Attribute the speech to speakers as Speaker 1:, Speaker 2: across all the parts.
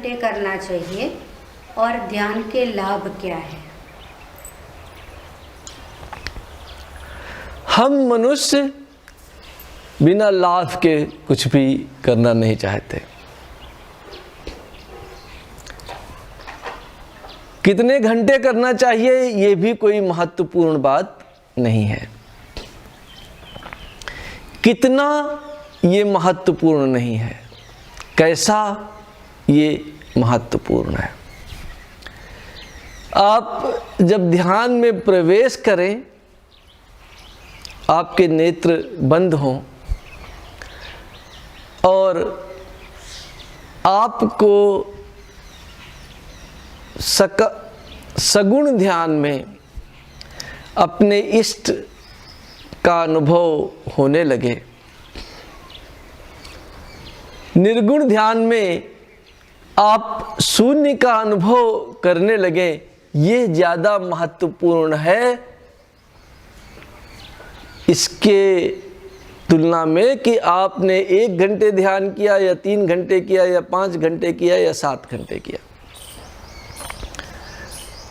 Speaker 1: घंटे करना चाहिए और ध्यान के लाभ क्या है?
Speaker 2: हम मनुष्य बिना लाभ के कुछ भी करना नहीं चाहते। कितने घंटे करना चाहिए ये भी कोई महत्वपूर्ण बात नहीं है। कितना ये महत्वपूर्ण नहीं है, कैसा ये महत्वपूर्ण है। आप जब ध्यान में प्रवेश करें, आपके नेत्र बंद हों और आपको सगुण ध्यान में अपने इष्ट का अनुभव होने लगे, निर्गुण ध्यान में आप शून्य का अनुभव करने लगे, ये ज़्यादा महत्वपूर्ण है इसके तुलना में कि आपने 1 घंटे ध्यान किया या 3 घंटे किया या 5 घंटे किया या 7 घंटे किया।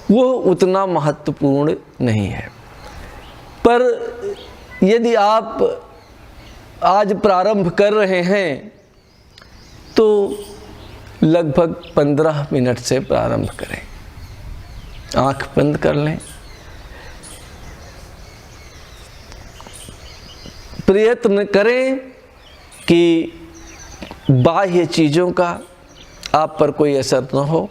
Speaker 2: वो उतना महत्वपूर्ण नहीं है। पर यदि आप आज प्रारंभ कर रहे हैं तो लगभग 15 मिनट से प्रारंभ करें। आंख बंद कर लें, प्रयत्न करें कि बाह्य चीज़ों का आप पर कोई असर न हो,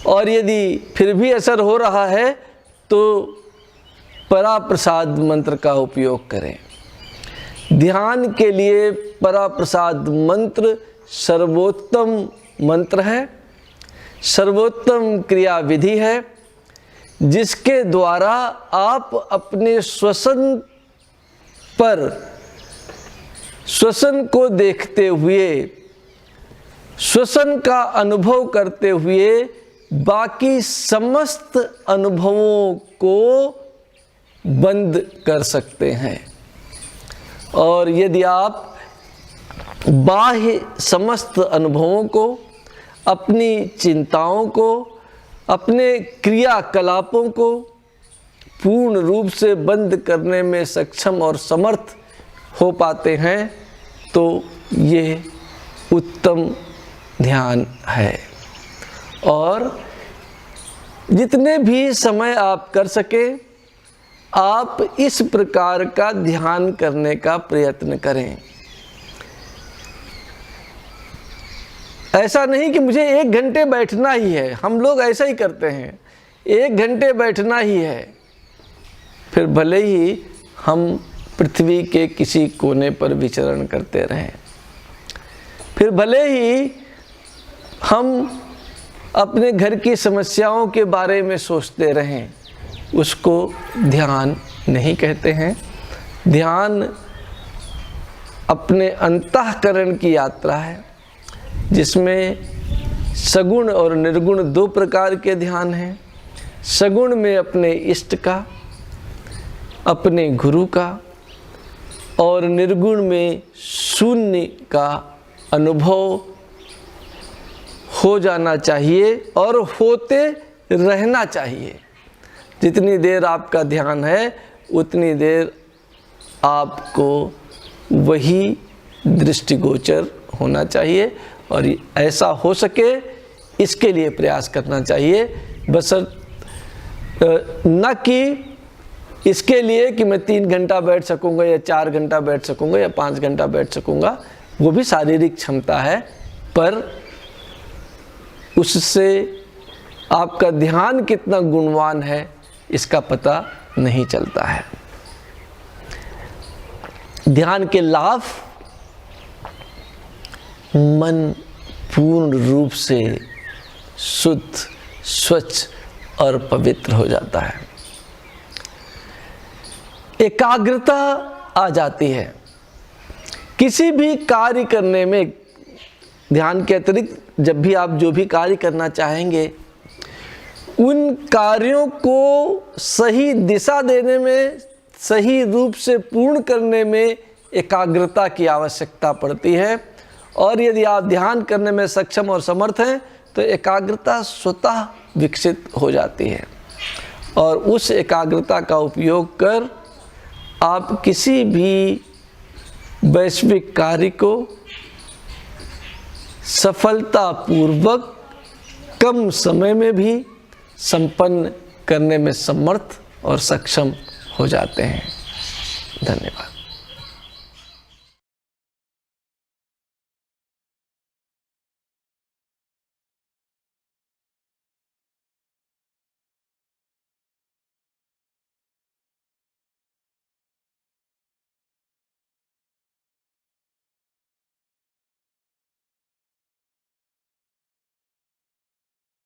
Speaker 2: और यदि फिर भी असर हो रहा है तो पराप्रसाद मंत्र का उपयोग करें। ध्यान के लिए पराप्रसाद मंत्र सर्वोत्तम मंत्र है, सर्वोत्तम क्रिया विधि है, जिसके द्वारा आप अपने श्वसन पर श्वसन को देखते हुए, श्वसन का अनुभव करते हुए बाकी समस्त अनुभवों को बंद कर सकते हैं। और यदि आप बाह्य समस्त अनुभवों को, अपनी चिंताओं को, अपने क्रियाकलापों को पूर्ण रूप से बंद करने में सक्षम और समर्थ हो पाते हैं तो ये उत्तम ध्यान है। और जितने भी समय आप कर सके, आप इस प्रकार का ध्यान करने का प्रयत्न करें। ऐसा नहीं कि मुझे 1 घंटे बैठना ही है। हम लोग ऐसा ही करते हैं, 1 घंटे बैठना ही है, फिर भले ही हम पृथ्वी के किसी कोने पर विचरण करते रहें, फिर भले ही हम अपने घर की समस्याओं के बारे में सोचते रहें, उसको ध्यान नहीं कहते हैं। ध्यान अपने अंतःकरण की यात्रा है, जिसमें सगुण और निर्गुण 2 प्रकार के ध्यान हैं। सगुण में अपने इष्ट का, अपने गुरु का, और निर्गुण में शून्य का अनुभव हो जाना चाहिए और होते रहना चाहिए। जितनी देर आपका ध्यान है उतनी देर आपको वही दृष्टिगोचर होना चाहिए, और ऐसा हो सके इसके लिए प्रयास करना चाहिए। न कि इसके लिए कि मैं 3 घंटा बैठ सकूंगा या 4 घंटा बैठ सकूंगा या 5 घंटा बैठ सकूंगा, वो भी शारीरिक क्षमता है, पर उससे आपका ध्यान कितना गुणवान है इसका पता नहीं चलता है। ध्यान के लाभ: मन पूर्ण रूप से शुद्ध, स्वच्छ और पवित्र हो जाता है। एकाग्रता आ जाती है। किसी भी कार्य करने में ध्यान के अतिरिक्त जब भी आप जो भी कार्य करना चाहेंगे, उन कार्यों को सही दिशा देने में, सही रूप से पूर्ण करने में एकाग्रता की आवश्यकता पड़ती है। और यदि आप ध्यान करने में सक्षम और समर्थ हैं तो एकाग्रता स्वतः विकसित हो जाती है और उस एकाग्रता का उपयोग कर आप किसी भी वैश्विक कार्य को सफलतापूर्वक कम समय में भी संपन्न करने में समर्थ और सक्षम हो जाते हैं। धन्यवाद।